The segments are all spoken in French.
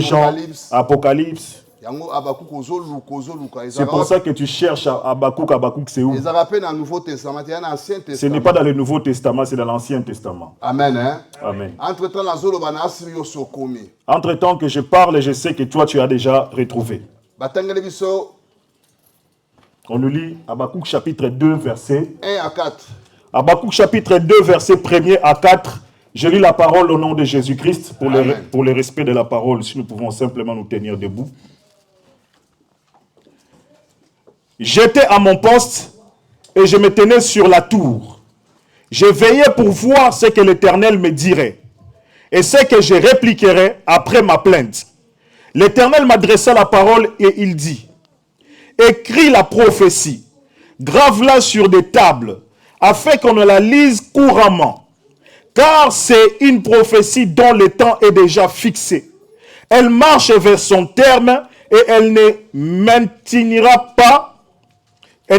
Jean, Apocalypse. C'est pour ça que tu cherches Habakkuk. Habakkuk, c'est où? Ce n'est pas dans le Nouveau Testament, c'est dans l'Ancien Testament. Amen. Hein? Amen. Entre-temps que je parle, je sais que toi, tu as déjà retrouvé. On nous lit Habakkuk chapitre 2, verset 1 à 4. Habakkuk chapitre 2, verset 1er à 4. Je lis la parole au nom de Jésus-Christ pour le respect de la parole, si nous pouvons simplement nous tenir debout. J'étais à mon poste et je me tenais sur la tour. Je veillais pour voir ce que l'Éternel me dirait et ce que je répliquerais après ma plainte. L'Éternel m'adressa la parole et il dit: écris la prophétie, grave-la sur des tables, afin qu'on ne la lise couramment. Car c'est une prophétie dont le temps est déjà fixé. Elle marche vers son terme et elle ne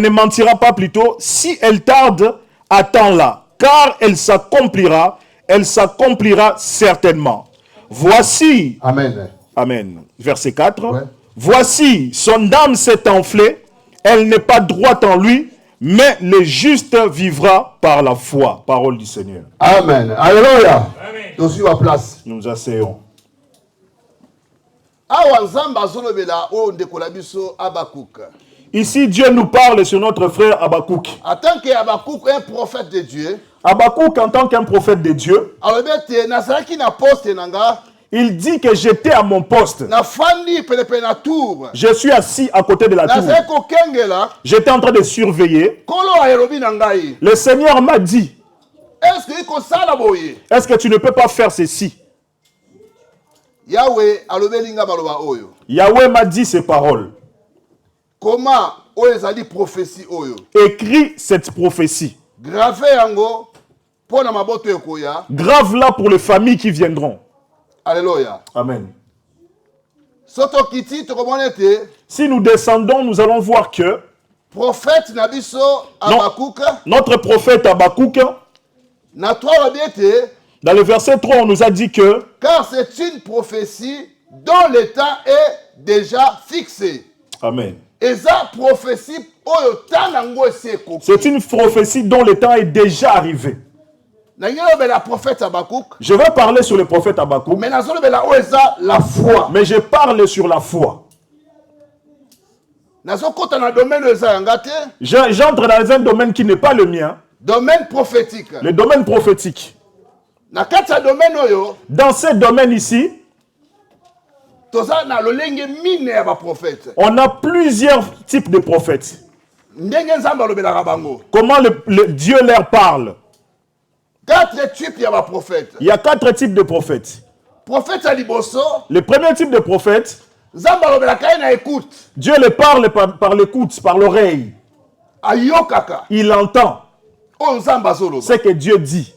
mentira pas plutôt, si elle tarde, attends-la, car elle s'accomplira certainement. Voici, Amen. Amen, verset 4, ouais. Voici, son âme s'est enflée, elle n'est pas droite en lui, mais le juste vivra par la foi. Parole du Seigneur. Amen. Alléluia. Nous à place. Nous asseyons. Ici, Dieu nous parle sur notre frère Habakkuk. En tant qu'Habakkuk, un prophète de Dieu. Habakkuk, en tant qu'un prophète de Dieu, il dit que j'étais à mon poste. Je suis assis à côté de la tour. J'étais en train de surveiller. Le Seigneur m'a dit: est-ce que tu ne peux pas faire ceci? Yahweh m'a dit ces paroles. Comment prophétie écris cette prophétie. Grave-la pour les familles qui viendront. Alléluia. Amen. Si nous descendons, nous allons voir que prophète Nabiso Habakkuk, notre prophète Habakkuk, dans le verset 3, on nous a dit que car c'est une prophétie dont le temps est déjà fixé. Amen. C'est une prophétie dont le temps est déjà arrivé. Je vais parler sur le prophète Habakkuk. Mais je parle sur la foi. J'entre dans un domaine qui n'est pas le mien. Domaine prophétique. Le domaine prophétique. Dans ce domaine ici, on a plusieurs types de prophètes. Comment Dieu leur parle? 4 types de prophètes. Il y a 4 types de prophètes. Le premier type de prophète, Dieu le parle par l'écoute, par l'oreille. Il entend ce que Dieu dit.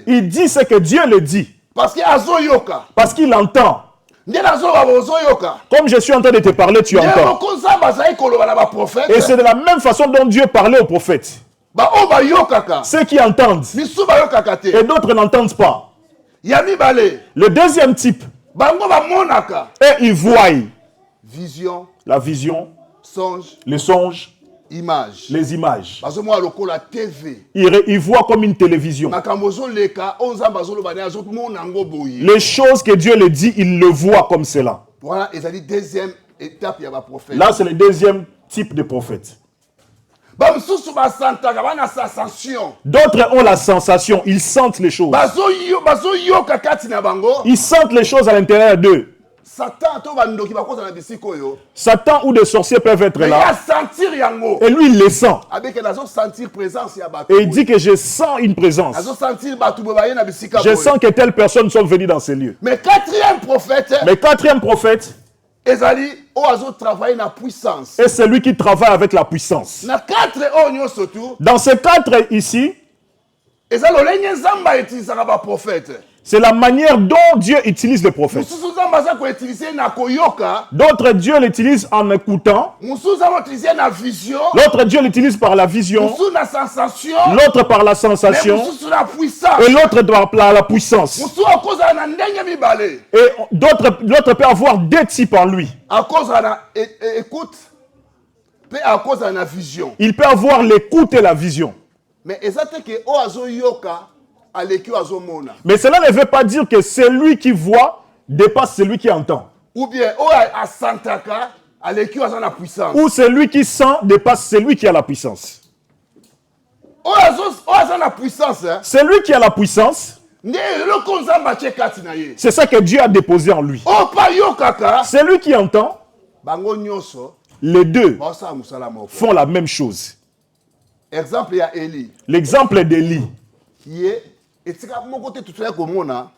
Il dit ce que Dieu le dit. Parce qu'il entend. Comme je suis en train de te parler, tu entends. Et c'est de la même façon dont Dieu parlait aux prophètes. Ceux qui entendent. Et d'autres n'entendent pas. Le deuxième type. Et ils voient. Vision. La vision. Songe. Les songes. Image. Les images. TV. Ils voient comme une télévision. Les choses que Dieu le dit, ils le voient comme cela. Voilà, et ça dit deuxième étape, il y a un prophète. Là, c'est le deuxième type de prophète. D'autres ont la sensation, ils sentent les choses. Ils sentent les choses à l'intérieur d'eux. Satan ou des sorciers peuvent être là. Et lui, il les sent. Et il dit que je sens une présence. Je sens que telles personnes sont venues dans ces lieux. Mais quatrième prophète, et c'est lui qui travaille avec la puissance. Dans ces 4 ici, C'est la manière dont Dieu utilise les prophètes. mosusu nzambe aza koutilize na koyoka, D'autres, Dieu l'utilise en écoutant. mosusu aza koutilize na vision, L'autre, Dieu l'utilise par la vision. mosusu na sensation, L'autre par la mais sensation. mosusu na puissance. Et l'autre par la puissance. mosusu akozala na ndenge mibale, Et l'autre peut avoir deux types en lui. akozala na écoute mpe akozala na vision. Il peut avoir l'écoute et la vision. Mais eza te ke oyo azoyoka aleki oyo azomona, Mais cela ne veut pas dire que celui qui voit dépasse celui qui entend. ou bien oyo asantaka aleki oyo aza na puissance. Ou celui qui sent dépasse celui qui a la puissance. oyo aza na puissance, hein, Celui qui a la puissance, nde eloko nzambe atie kati na ye. c'est ça que Dieu a déposé en lui. oyo mpa yokaka, Celui qui entend, bango nyonso les deux baosala mosala moko. font la même chose. Exemple ya Eli, L'exemple d'Élie. ye etika moko te tutaya komona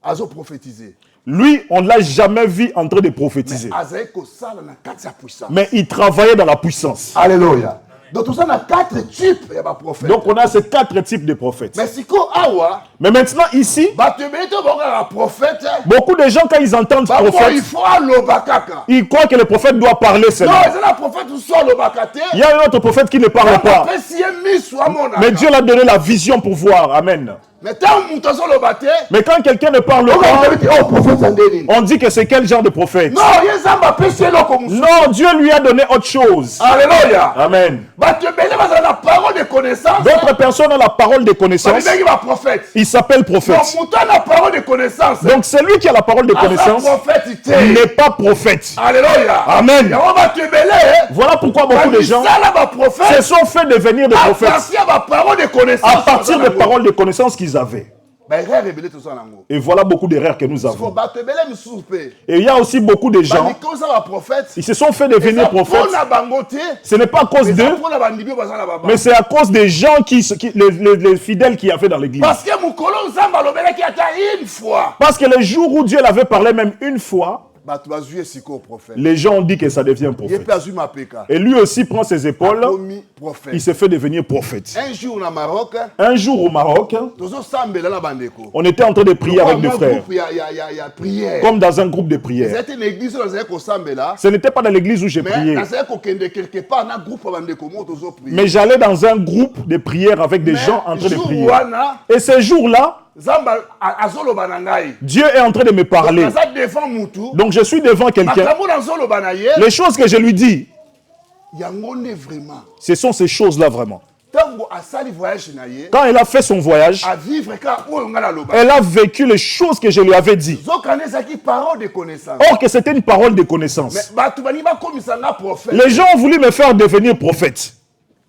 azoprophétiser, Lui, on ne l'a jamais vu en train de prophétiser. azali kosala na kati ya puissance. Mais il travaillait dans la puissance. Alléluia. Donc toza na 4 types ya baprophète. Donc on a ces 4 types de prophètes. Mais siko awa Mais maintenant ici, bato ebele te bakokaka prophète, beaucoup de gens quand ils entendent bango il prophète, faut aloba kaka. ils croient que le prophète doit parler Non, seulement. eza na prophète so alobaka te, Il y a un autre prophète qui ne parle pas. apesi ye miso amonaka. Mais Dieu l'a donné la vision pour voir. Amen. Mais ntango moto azoloba te, Mais quand quelqu'un ne parle okoki pas, te oyo prophète ande nini. on dit que c'est quel genre de prophète? Non, ye nzambe apesi eloko mosusu. Non, Dieu lui a donné autre chose. Alléluia. Amen. bato ebele bazala na parole de connaissance, D'autres personnes ont la parole de connaissance. babengi baprophète. Il s'appelle prophète. Donc moto ana parole de connaissance, Donc celui qui a la parole de aza connaissance prophète te. n'est pas prophète. Alléluia. Amen. yango bato ebele Voilà pourquoi beaucoup de gens bamisala se baprophète sont fait devenir des à prophètes partir ya baparole de connaissance. à partir des paroles de connaissance qu'ils avaient. baerreur ebele tozala nango. Et voilà beaucoup d'erreurs que nous Fo avons. bato ebele misusu mpe Et il y a aussi beaucoup de gens, bamikosa baprophète, ils se sont fait devenir prophètes. mpona bango te, Ce n'est pas à cause eza d'eux, mpona bandimi oyo baza na baba. mais c'est à cause des gens les fidèles qui avaient dans l'église. Parce que mokolo nzambe alobelaki ata une fois, Parce que le jour où Dieu l'avait parlé même une fois, bato bazwi ye sikoyo prophète, les gens ont dit que ça devient ye prophète. mpe azwi mapeka, Et lui aussi prend ses épaules, akomi prophète. il se fait devenir prophète. Un jour na Maroc, Un jour au Maroc, tozosambela na bandeko, on était en train de prier avec des Dans un frères, groupe ya prière, comme dans un groupe de prière. ezalaki na église oyo nazali kosambela, Ce n'était pas dans l'église où j'ai mais prié, nazali kokende quelque part na groupe ya bandeko mo tozoprier. mais j'allais dans un groupe de prière avec des gens en train de jour prier. wana Et ce jour-là, nzambe azoloba na ngai, Dieu est en train de me parler. naza devant mutu, Donc je suis devant quelqu'un. makambo nazoloba na ye, Les choses que je lui dis, yango nde vraiment ce sont ces choses-là vraiment. ntango asali voyage na ye, Quand elle a fait son voyage, avivre ka oyo ngai naloba, elle a vécu les choses que je lui avais dit. zokana ezalaki parole de connaissance. Or que c'était une parole de connaissance. Mais bato balingi bakomisa nga prophète, Les gens ont voulu me faire devenir prophète.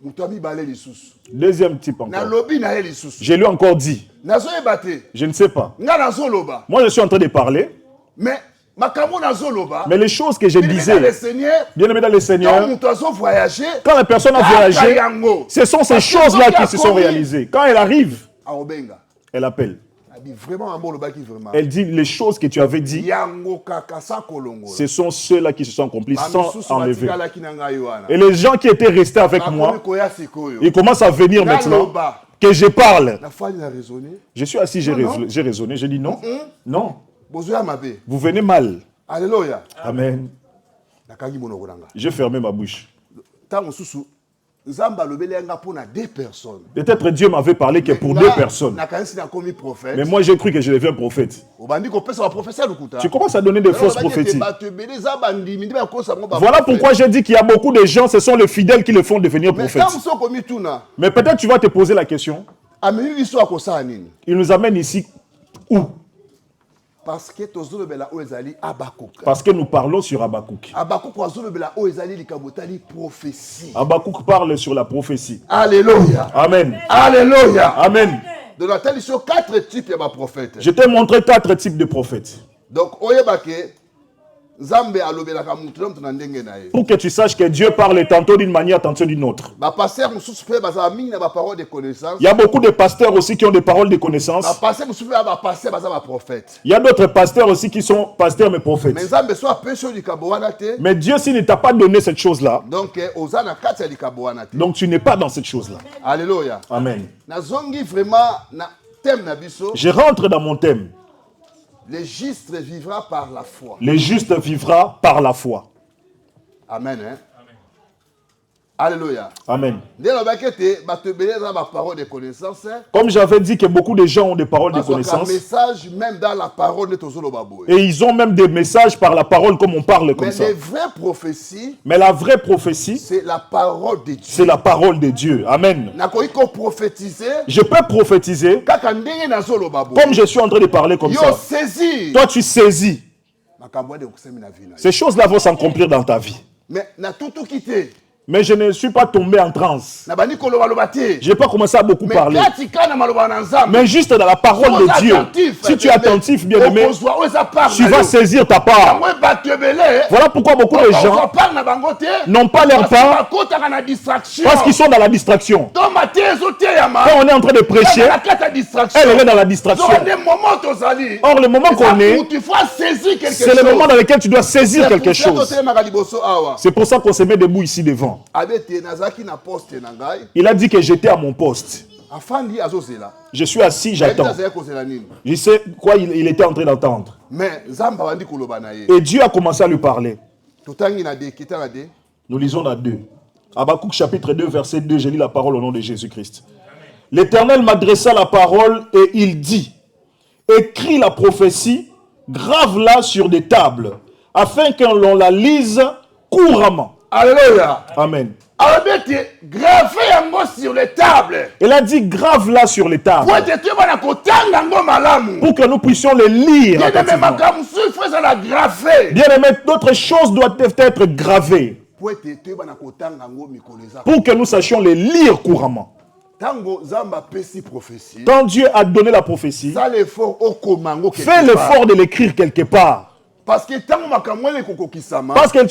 moto amibale lisusu Deuxième type encore. nalobi na ye lisusu, Je lui ai encore dit, nazoyeba te, je ne sais pas. nga nazoloba, Moi, je suis en train de parler, mais makambo nazoloba, mais les choses que je bien-aimé dans le disais, Seigneur, bien aimé dans le quand Seigneur, moto azovoyage, quand la personne a voyagé, yango ce sont ces Parce que choses-là soki qui se sont akomi, réalisées. Quand elle arrive, aobenga elle appelle. abi vraiment yango olobaki vraiment Elle dit, les choses que tu avais dit, yango kaka sa kolongola ce sont ceux-là qui se sont accomplis sans bamisusu enlever. batikalaki na ngai wana Et les gens qui étaient restés avec bakomi moi, koya sikoyo ils commencent à venir maintenant naloba que je parle. nafali na raisonner Je suis assis, j'ai Non, non. j'ai raisonné, j'ai dit non, non, bozoya mabe. vous venez mal. Alléluia. Amen. Nakangi monoko nanga J'ai fermé ma bouche. ntango mosusu nzambe alobeli yanga mpona 2 personnes. Peut-être Dieu m'avait parlé que pour 2 personnes. nakanisi nakomi prophète. Mais moi, j'ai cru que je deviens prophète. obandi kopesa baprofesia lukuta. Tu commences à donner des fausses prophéties. bato ebele eza bandimi nde bakosa ngo Voilà pourquoi j'ai dit qu'il y a beaucoup de gens, ce sont les fidèles qui le font devenir mais prophètes. ntango mosu okomi tuna Mais peut-être tu vas te poser la question, amemi biso akosala nini, il nous amène ici où? parce que tozolobela oyo ezali Abakuk. Parce que nous parlons sur Habakkuk. Abakuk azolobela oyo ezali likambo etali prophétie. Habakkuk parle sur la prophétie. Alléluia. Amen. Alléluia. Amen. Donc natali sur 4 types ya baprophète. Je t'ai montré 4 types de prophètes. Donc oyeba ke nzambe alobelaka mutu na mutu na ndenge na ye. Pour que tu saches que Dieu parle tantôt d'une manière, tantôt d'une autre. Bapasteur mosusu mpe bazala mingi na baparole de connaissance. Il y a beaucoup de pasteurs aussi qui ont des paroles de connaissance. Bapasteur mosusu mpe bapasteur baza baprophète. Il y a d'autres pasteurs aussi qui sont pasteurs mais Mais prophètes. nzambe so apesi oyo likambo wana te, Mais Dieu, s'il ne t'a pas donné cette chose-là, donc oza na kati ya likambo wana te. donc tu n'es pas dans cette chose-là. Alléluia. Amen. Nazongi vraiment na thème na biso. Je rentre dans mon thème. Le juste vivra par la foi. Le juste vivra par la foi. Amen. Hein? Alléluia. Amen. Parole de connaissance. Comme j'avais dit que beaucoup de gens ont des paroles de connaissance. Message même dans la parole de et ils ont même des messages par la parole comme on parle comme ça. Mais la vraie prophétie, c'est la parole de Dieu. C'est la parole de Dieu. Amen. Je peux prophétiser comme je suis en train de parler comme ça. Toi tu saisis. Ces choses-là vont s'accomplir dans ta vie. Mais je ne suis pas tombé en transe. Je n'ai pas commencé à beaucoup parler. Mais juste dans la parole de Dieu, si tu es attentif, bien aimé, tu vas saisir ta part. Voilà pourquoi beaucoup de gens n'ont pas leur part parce qu'ils sont dans la distraction. Quand on est en train de prêcher, elle est dans la distraction. Or, le moment qu'on est, c'est le moment dans lequel tu dois saisir quelque chose. C'est pour ça qu'on se met debout ici devant. Il a dit que j'étais à mon poste. Je suis assis, j'attends. Je sais quoi il était en train d'entendre. Et Dieu a commencé à lui parler. Nous lisons dans 2. Habakkuk chapitre 2, verset 2, je lis la parole au nom de Jésus-Christ. L'Éternel m'adressa la parole et il dit, écris la prophétie, grave-la sur des tables, afin que l'on la lise couramment. Alléluia. Amen. Gravez sur les tables. Il a dit grave-la sur les tables. Pour que nous puissions les lire. Bien aimé, d'autres choses doivent être gravées. Pour que nous sachions les lire couramment. Quand Dieu a donné la prophétie, fais l'effort de l'écrire quelque part. Parce que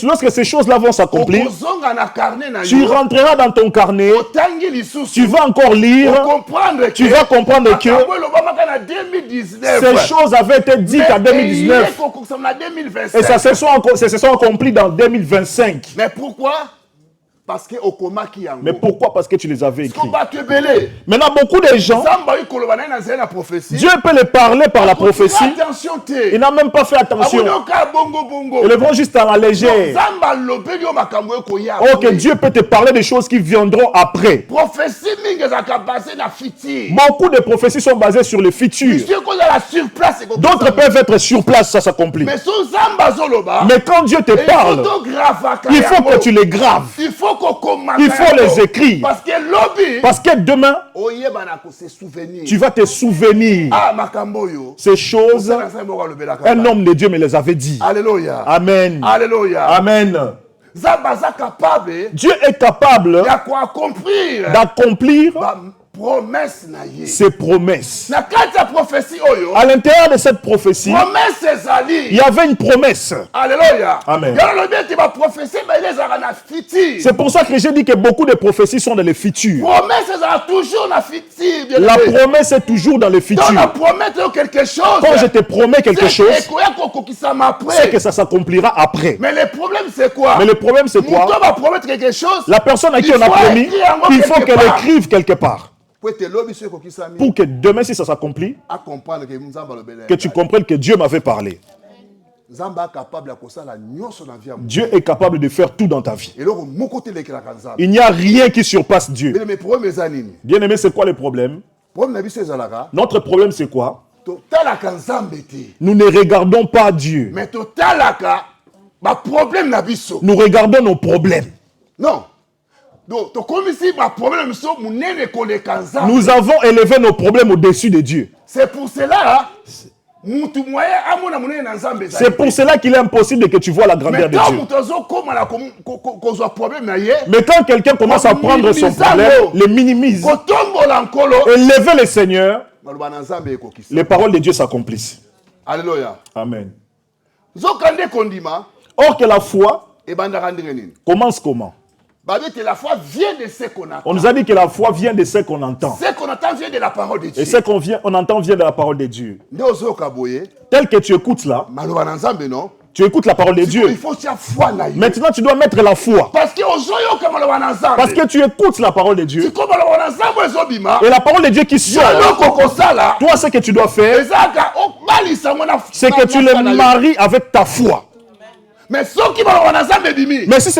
lorsque ces choses-là vont s'accomplir, tu rentreras dans ton carnet, tu vas encore lire, tu vas comprendre que ces choses avaient été dites en 2019 et ça se sont accomplies dans 2025. Mais pourquoi? Mais pourquoi? Parce que tu les avais écrits. Maintenant, beaucoup de gens, Dieu peut les parler par la prophétie. Il n'a même pas fait attention. Ils le vont juste à la légère. Ok, Dieu peut te parler des choses qui viendront après. Beaucoup de prophéties sont basées sur le futur. D'autres peuvent être sur place, ça s'accomplit. Mais quand Dieu te parle, il faut que tu les graves. Il faut les écrire. Parce que demain, tu vas te souvenir. Ces choses, un homme de Dieu me les avait dit. Alléluia. Amen. Alléluia. Amen. Dieu est capable d'accomplir ses promesses. À l'intérieur de cette prophétie, il y avait une promesse. Alléluia. Amen. C'est pour ça que j'ai dit que beaucoup de prophéties sont dans le futur. La promesse est toujours dans le futur. Quand je te promets quelque chose, c'est que ça s'accomplira après. Mais le problème c'est quoi? La personne à qui on a promis, il faut qu'elle écrive quelque part. Pour que demain, si ça s'accomplit, que tu comprennes que Dieu m'avait parlé. Dieu est capable de faire tout dans ta vie. Il n'y a rien qui surpasse Dieu. Bien aimé, c'est quoi le problème? Notre problème, c'est quoi? Nous ne regardons pas Dieu. Nous regardons nos problèmes. Non. Nous avons élevé nos problèmes au-dessus de Dieu. C'est pour cela qu'il est impossible que tu vois la grandeur de Dieu. Mais quand quelqu'un commence à prendre son problème, le minimise, et lever le Seigneur, les paroles de Dieu s'accomplissent. Alléluia. Amen. Or que la foi commence comment? La foi vient de ce qu'on entend. On nous a dit que la foi vient de ce qu'on entend. Ce qu'on entend vient de la parole de Dieu. Et ce qu'on entend vient de la parole de Dieu. Tel que tu écoutes là, Tu écoutes la parole de Il Dieu. faut que tu aies foi. Maintenant, tu dois mettre la foi. Parce que Parce que tu écoutes la parole de Dieu. Et la parole de Dieu qui sort. Toi, ce que tu dois faire, c'est que tu le maries avec ta foi. Mais si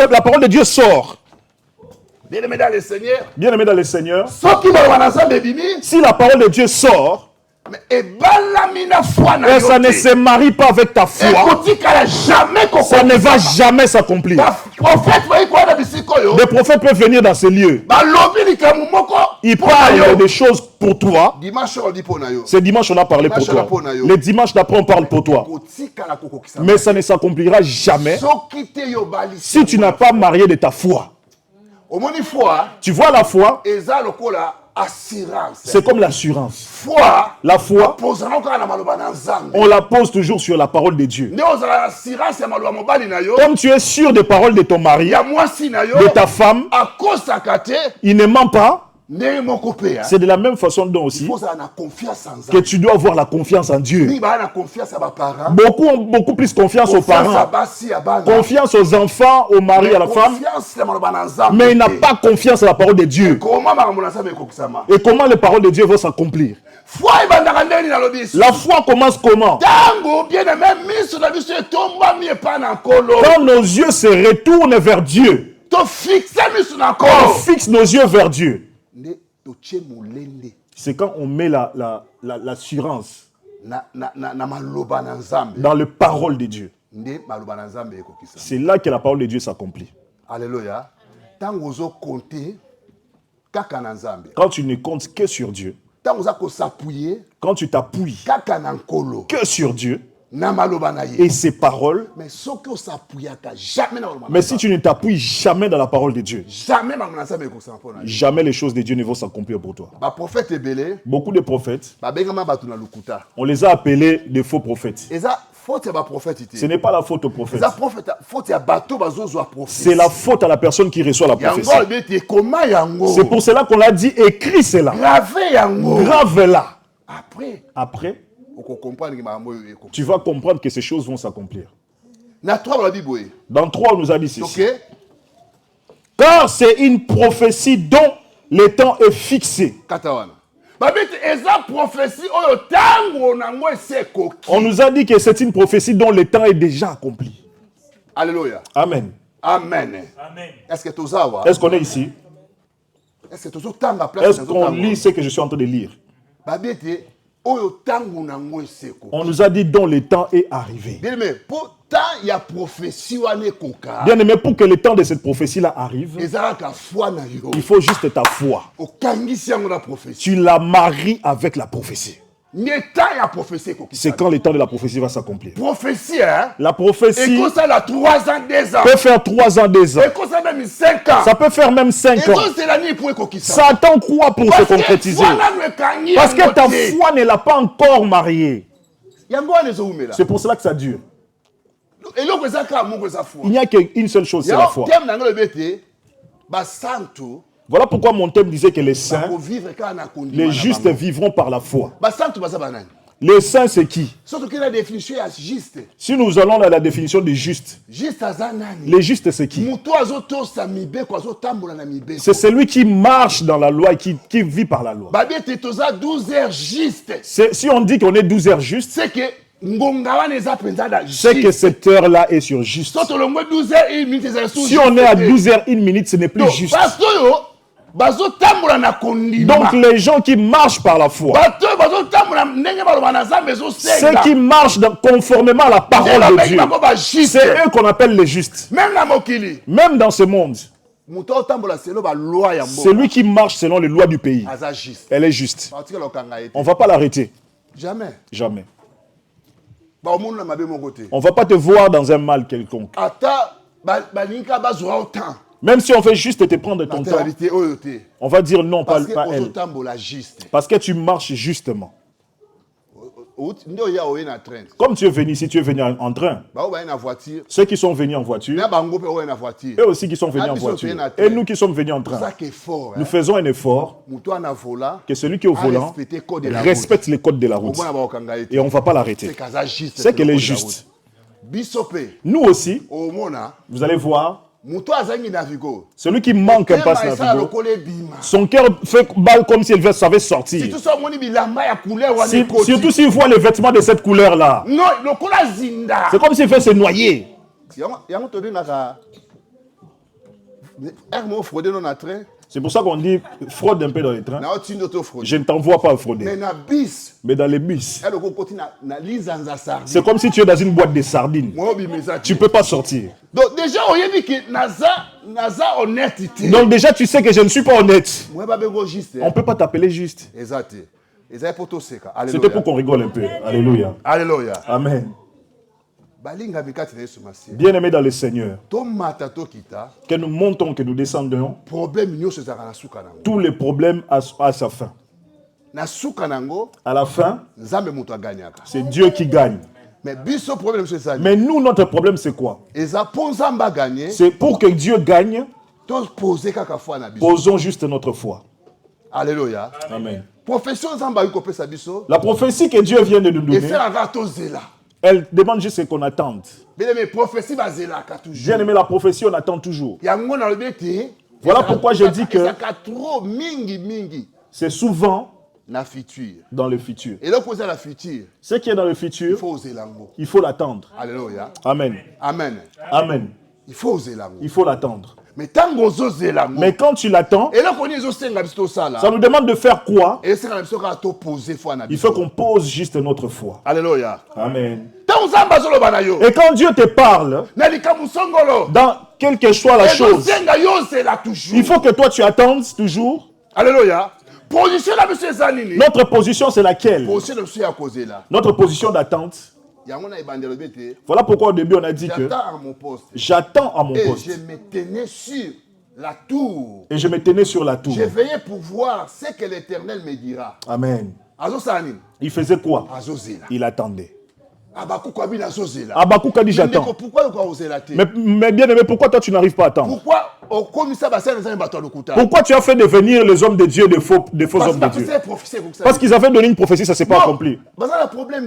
la parole de Dieu sort, bien-aimé dans le Seigneur, bien-aimé dans le Seigneur, si la parole de Dieu sort, et ça ne se marie pas avec ta foi, ça ne va jamais s'accomplir. Les prophètes peuvent venir dans ces lieux. Ils parlent des choses pour toi. Ce dimanche, on a parlé pour toi. Les dimanches d'après, on parle pour toi. Mais ça ne s'accomplira jamais si tu n'as pas marié de ta foi. Tu vois la foi, c'est comme l'assurance. La foi, on la pose toujours sur la parole de Dieu. Comme tu es sûr des paroles de ton mari, de ta femme, il ne ment pas. C'est de la même façon dont aussi que tu dois avoir la confiance en Dieu. Beaucoup ont beaucoup plus confiance aux parents, confiance aux enfants, au mari, à la femme, mais il n'a pas confiance à la parole de Dieu. Et comment les paroles de Dieu vont s'accomplir? La foi commence comment? Quand nos yeux se retournent vers Dieu, on fixe nos yeux vers Dieu. C'est quand on met l'assurance dans les paroles de Dieu. C'est là que la parole de Dieu s'accomplit. Alléluia. Quand tu ne comptes que sur Dieu, quand tu t'appuies que sur Dieu et ses paroles, mais si tu ne t'appuies jamais dans la parole de Dieu, jamais les choses de Dieu ne vont s'accomplir pour toi. Beaucoup de prophètes, on les a appelés des faux prophètes. Ce n'est pas la faute au prophète. C'est la faute à la personne qui reçoit la prophétie. C'est pour cela qu'on l'a dit, écris cela. Grave-la. Après, tu vas comprendre que ces choses vont s'accomplir. Dans 3, on nous a dit ceci. Car c'est une prophétie dont le temps est fixé. On nous a dit que c'est une prophétie dont le temps est déjà accompli. Alléluia. Amen. Amen. Est-ce qu'on est ici? Est-ce qu'on lit ce que je suis en train de lire? On nous a dit dont le temps est arrivé. Bien aimé, pour que le temps de cette prophétie-là arrive, il faut juste ta foi. Tu la maries avec la prophétie. C'est quand le temps de la prophétie va s'accomplir. La prophétie peut faire 3 ans, 2 ans. Ça peut faire même 5 ans. Ça attend quoi pour se concrétiser? Parce que ta foi ne l'a pas encore mariée. C'est pour cela que ça dure. Il n'y a qu'une seule chose, c'est la foi. Voilà pourquoi mon thème disait que les saints, les justes vivront par la foi. Les saints, c'est qui? Si nous allons à la définition des justes, les justes, c'est qui? C'est celui qui marche dans la loi et qui vit par la loi. Si on dit qu'on est 12 heures justes, c'est que cette heure-là est sur juste. Si on est à 12h01, ce n'est plus juste. Donc les gens qui marchent par la foi, ceux qui marchent conformément à la parole de Dieu, c'est eux qu'on appelle les justes. Même dans ce monde, celui qui marche selon les lois du pays, elle est juste. On ne va pas l'arrêter. Jamais. Jamais. On ne va pas te voir dans un mal quelconque. Même si on fait juste te prendre ton temps, on va dire non, pas elle. Parce que tu marches justement. Comme tu es venu ici, tu es venu en train. Ceux qui sont venus en voiture, eux aussi qui sont venus en voiture. Et nous qui sommes venus en train. Nous faisons un effort que celui qui est au volant respecte les codes de la route. Et on ne va pas l'arrêter. C'est qu'elle est juste. Bisope. Nous aussi, Au mona. vous allez voir, Muto azangi navigo. celui qui manque un passe Navigo, son cœur fait balle comme si elle savait sortir. Si tout ça, moni bilamba ya couleur wa nekoti. Surtout s'il voit les vêtements de cette couleur-là. Non, le kola zinda. C'est comme s'il fait se noyer. Yango to naka. Ermo fraude non na train. C'est pour ça qu'on dit fraude un peu dans les trains. Na otindo to fraude. Je ne t'envoie pas frauder. Mais na bis. Mais dans les bus, Elle ko koti na linzanza sardine. c'est comme si tu es dans une boîte de sardines. Moi bi mesa. Tu ne peux pas sortir. Donc déjà on yebi que naza honnêteté. Donc déjà tu sais que je ne suis pas honnête. Moi ba bego juste. On ne peut pas t'appeler juste. Exact. Ezay poto seka. Alléluia. C'était pour qu'on rigole un peu. Alléluia. Alléluia. Amen. Balinga bikati na Yesu Masiya. Bien-aimés dans le Seigneur, To mata to kita. que nous montons, que nous descendons, Problème nyonso ezaka na suka nango. tous les problèmes à sa fin. Na suka nango À la fin, Nzambe muto aganyaka. c'est Dieu qui gagne. Mais biso problème c'est ça. Mais nous, notre problème, c'est quoi? Eza ponza mba gagner. C'est pour que Dieu gagne, To poser kaka foi na biso. posons juste notre foi. Alléluia. Amen. Profession Nzamba yuko pesa biso. La prophétie que Dieu vient de nous Et donner, faire un gâteau zela. elle demande juste qu'on attende. Mais mes prophéties ba zela ka toujours. Bien-aimé, la prophétie, on attend toujours. Yango na lobete. Voilà pourquoi je dis que ça trop mingi c'est souvent na futur. dans le futur. Et là poser la futur. Ce qui est dans le Il futur, faut oser lango. il faut l'attendre. Alléluia. Amen. Amen. Amen. Il faut oser lango. Il faut l'attendre. Mais tango oser lango. Mais quand tu l'attends, Et là qu'on est osenga biso ça là. ça nous demande de faire quoi? Et c'est quand biso ka to poser foi na Il biso. faut qu'on pose juste notre foi. Alléluia. Amen. Tango Nzamba zolo bana yo. Et quand Dieu te parle, Na likamu songolo. dans quelle que soit la chose, Osenga yo c'est là toujours. il faut que toi tu attendes toujours. Alléluia. Position la biso ezanini. Notre position, c'est laquelle? Position de biso ya causer là. Notre position d'attente. Yango na ibandelo bete. Voilà pourquoi au début on a dit que J'attends à mon poste. j'attends à mon Et poste. je me tenais sur la tour. Et je me tenais sur la tour. J'ai veillé pour voir ce que l'Éternel me dira. Amen. Azo sanin. Il faisait quoi? Azo zela. Il attendait. Abakou kwa bin azo zela. Habakkuk a dit j'attends. Pourquoi vous osez la terre? Mais bien aimé, pourquoi toi tu n'arrives pas à attendre? Pourquoi au commissaire Bassin les bateaux le kuta? Pourquoi tu as fait devenir les hommes de Dieu des faux hommes de Dieu? Parce qu'ils avaient donné une prophétie, ça ne s'est pas accompli.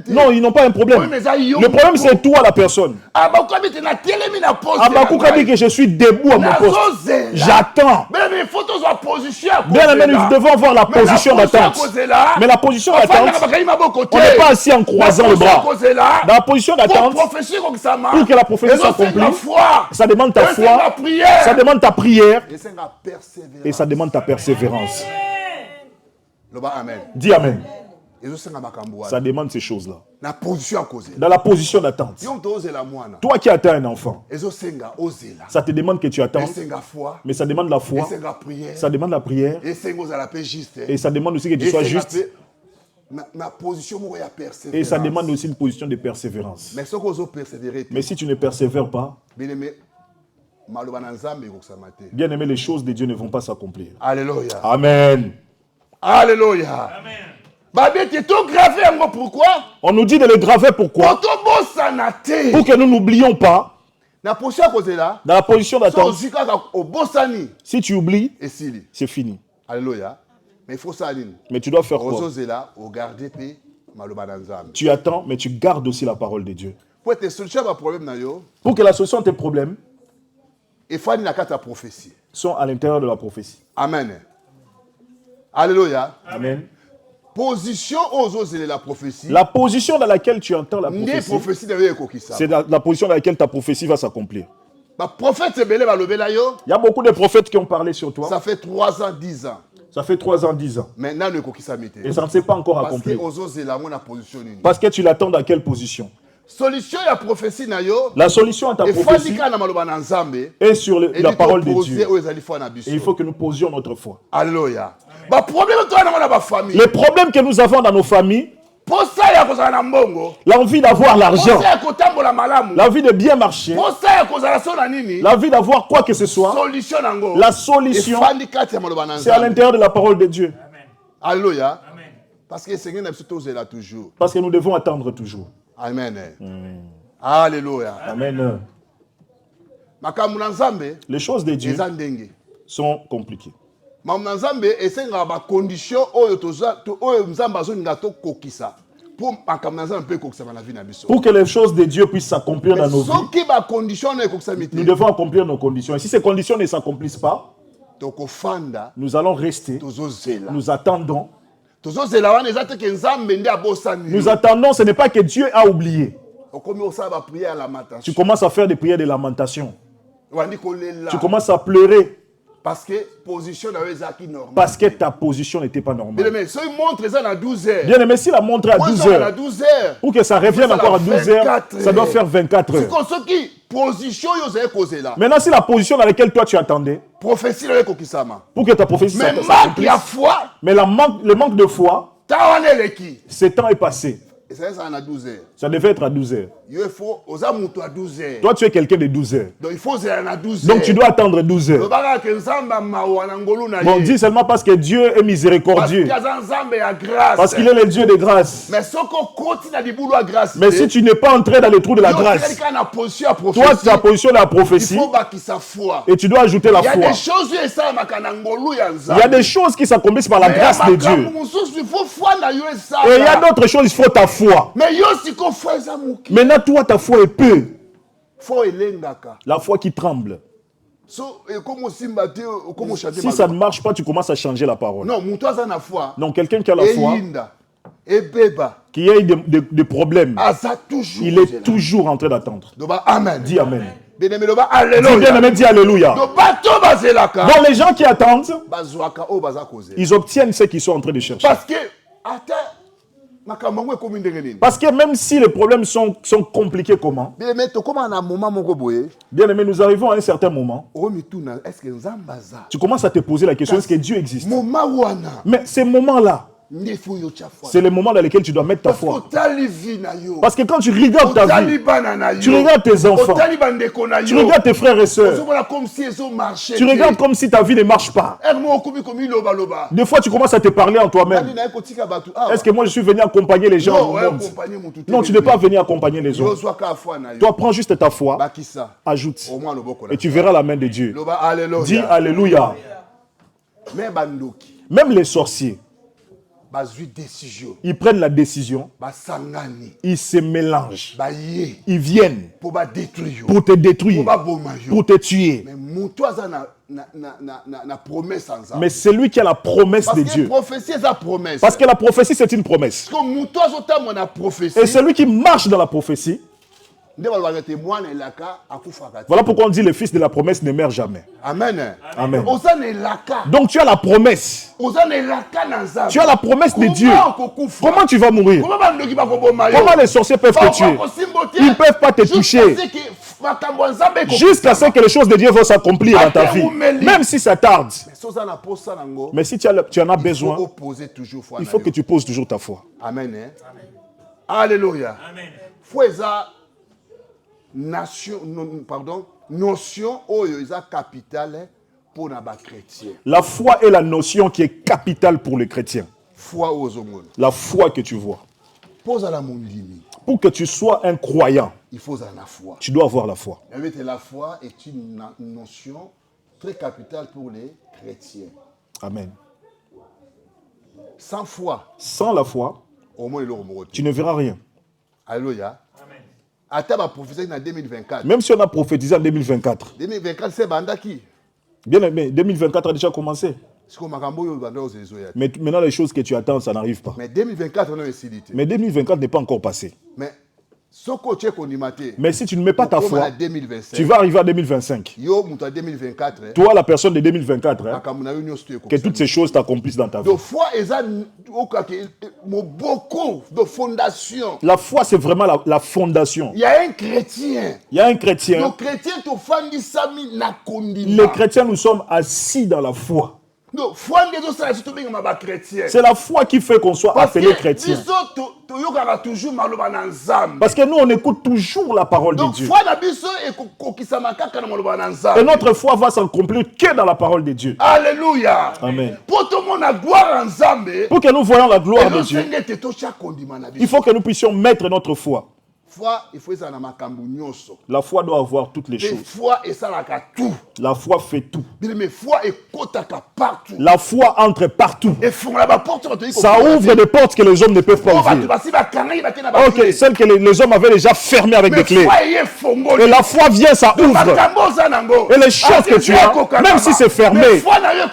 Non, ils n'ont pas un problème. Le problème, c'est toi, la personne. Habakkuk a dit que je suis debout à mon poste. J'attends. Bien aimé, nous devons avoir la position d'attente. Mais la position d'attente, on n'est pas assis en croisant le bras. Dans la position d'attente, pour que la prophétie soit accomplie, ça demande ta foi, ça demande ta prière et ça demande ta persévérance. Dis Amen. Ça demande ces choses-là. Dans la position d'attente. Toi qui attends un enfant, ça te demande que tu attends, mais ça demande la foi, ça demande la prière et ça demande aussi que tu sois juste. Et ça demande aussi une position de persévérance. Mais si tu ne persévères pas, bien aimé, les choses de Dieu ne vont pas s'accomplir. Alléluia. Amen. Alléluia. Pourquoi? On nous dit de le graver pourquoi? Pour que nous n'oublions pas. Dans la position d'attente, si tu oublies, c'est fini. Alléluia. Mais il faut ça. Mais tu dois faire quoi? Tu attends, mais tu gardes aussi la parole de Dieu. Pour que la solution de tes problèmes sont à l'intérieur de la prophétie. Amen. Alléluia. Amen. Position la prophétie. La position dans laquelle tu entends la prophétie, c'est la position dans laquelle ta prophétie va s'accomplir. Il y a beaucoup de prophètes qui ont parlé sur toi. Ça fait 3 ans, 10 ans. Ça fait 3 ans, 10 ans. Maintenant, et ça ne s'est pas encore accompli. Parce que tu l'attends dans quelle position? La solution à ta prophétie est sur la parole de Dieu. Et il faut que nous posions notre foi. Alléluia. Les problèmes que nous avons dans nos familles, l'envie d'avoir l'argent, l'envie de bien marcher, l'envie d'avoir quoi que ce soit, la solution, c'est à l'intérieur de la parole de Dieu. Alléluia. Parce que le Seigneur est là toujours. Parce que nous devons attendre toujours. Amen. Alléluia. Amen. Les choses de Dieu sont compliquées. pour makambo un peu comme ça dans la vie na biso. Pour que les choses de Dieu puissent s'accomplir dans nos vies, Ce qui ba condition na nous devons accomplir nos conditions. Et si ces conditions ne s'accomplissent pas, donc ofanda nous allons rester, tozozela. nous attendons. Tozozela wana ezate ke nzambe ndi abosani. Nous attendons, ce n'est pas que Dieu a oublié. Okomi osala ba prière à lamentation. Tu commences à faire des prières de lamentation. Wandi kolela. Tu commences à pleurer Parce que position na ezaki normal. parce que ta position n'était pas normale. Mais ça montre ça na 12 heures. Bien aimé, si la montre à 12 À heures, 12 heures. pour que ça revienne Ça encore à va 12 heures, 24 ça doit faire 24 C'est heures. comme ce qui position yo zé causé là. Maintenant, si la position dans laquelle toi tu attendais, Prophétie là kokisama. pour que ta prophétie Mais s'accomplisse, manque la foi. mais le manque de foi, Tawane leki. ce temps est passé. Et ça na 12 heures. Ça devait être à 12 heures. Il faut oza muto à 12 heures. Toi, tu es quelqu'un de 12 heures. Donc il faut zela na 12 heures. Donc, tu dois attendre 12 heures. Lobaka ke nzamba mawa na ngolu na Bon, ye. dis seulement parce que Dieu est miséricordieux. Parce que nzambe ya grâce. Parce qu'il est le Dieu de grâce. Mais ce qu'on continue à dire boulot à grâce. Mais si tu n'es pas entré dans le trou de la grâce, quelqu'un na position à toi, prophétie. ta position de la Il prophétie, faut baki sa foi. et tu dois ajouter la Il y a foi. des choses où ça makana ngolu ya nzambe. Il y a des choses qui s'accomplissent par la grâce de Dieu. Il faut foi na yo ça. Et il y a d'autres choses, il faut ta foi. Mais yo si ko foi za muki. Maintenant, toi, ta foi est peu. Foi elengaka. La foi qui tremble. So comme simba te comme chanter. Si ça ne marche pas, tu commences à changer la parole. Non, muto za na foi. Donc, quelqu'un qui a la foi, Et beba. qui a eu des problèmes, Aza toujours. il est toujours en train d'attendre. Doba amen. Dis Amen. Bien-aimé doba Dis alléluia. bien aimé, dis Alléluia. Doba to bazelaka. Donc, les gens qui attendent, Bazwaka o baza causer. ils obtiennent ce qu'ils sont en train de chercher. Parce que ata makambo ekomi ndenge nini. Parce que même si les problèmes sont compliqués, comment? Bien-aimé to comme na moment moko boye. Bien aimé, nous arrivons à un certain moment. O mituna est-ce que nzamba za? Tu commences à te poser la question, est-ce que Dieu existe? Moment wana. Mais ces moments-là, Ndefu yo chafa. c'est les moments dans lesquels tu dois mettre ta foi. Otali vie na yo. Parce que quand tu regardes ta Otali vie, bana na yo. tu regardes tes enfants, Otali bandeko na yo. tu regardes tes frères et sœurs, Voilà comme si ils ont marché. tu regardes comme si ta vie ne marche pas. Ermo komi komi loba loba. Des fois, tu commences à te parler en toi-même. Nani na kotika batu. Est-ce que moi, je suis venu accompagner les gens Non, au ouais, monde? accompagner mon tout. Non, tu n'es pas venu accompagner les Yo autres. soit ka foi na yo. Toi, prends juste ta foi, Bakisa. ajoute, Au moins le boko na. et tu verras la main de Dieu. Loba alléluia. Dis Alléluia. Mais bandoki. Même les sorciers, Bazui décision. ils prennent la décision, Basangani. ils se mélangent, Baye. ils viennent Pour ba détruire. pour te détruire, Pour ba boma yo. pour te tuer. Mais muto aza na promesse en ça. Mais celui qui a la promesse Parce de que Dieu, prophétie est la promesse. parce que la prophétie, c'est une promesse. Parce que muto azota mona prophétie. Et celui qui marche dans la prophétie, voilà pourquoi on dit le fils de la promesse ne meurt jamais. Amen. Amen. Amen. Donc tu as la promesse. Tu as la promesse de Dieu. Comment tu vas mourir? Comment les sorciers peuvent te tuer? Ils ne peuvent pas te toucher. Jusqu'à ce que les choses de Dieu vont s'accomplir dans ta vie. Même si ça tarde. Mais si tu en as besoin, il faut que tu poses toujours ta foi. Amen. Alléluia. Notion oyo isa capitale pour na ba chrétien. La foi est la notion qui est capitale pour les chrétiens. Foi ozomona. La foi que tu vois. Pose à la mondimi. Pour que tu sois un croyant, il faut avoir la foi. Tu dois avoir la foi. La foi est une notion très capitale pour les chrétiens. Amen. Sans foi. Sans la foi, tu ne verras rien. Alléluia. En 2024. Même si on a prophétisé en 2024. 2024, c'est Bandaki. Bien aimé, 2024 a déjà commencé. Mais maintenant, les choses que tu attends, ça n'arrive pas. Mais 2024, on a essayé. Mais 2024 n'est pas encore passé. Mais si tu ne mets pas ta foi, tu vas arriver à 2025. Toi, la personne de 2024, hein, que toutes ces choses t'accomplissent dans ta vie. La foi, c'est vraiment la fondation. Il y a un chrétien. Il y a un chrétien. Les chrétiens, nous sommes assis dans la foi. C'est la foi qui fait qu'on soit appelé chrétien. Parce que nous, on écoute toujours la parole de Dieu. Et notre foi va s'accomplir que dans la parole de Dieu. Alléluia. Amen. Pour que nous voyons la gloire de Dieu, il faut que nous puissions mettre notre foi. foi, il faut ça na makambu nyonso. La foi doit avoir toutes les Mais choses. foi et ça la tout. La foi fait tout. Mais foi et kotaka partout. La foi entre partout. Et font la porte Ça ouvre des portes que les hommes ne peuvent pas ouvrir. Ok, celles que les hommes avaient déjà fermées avec des clés. Et la foi vient, ça ouvre. Et les choses que tu as, même si c'est fermé,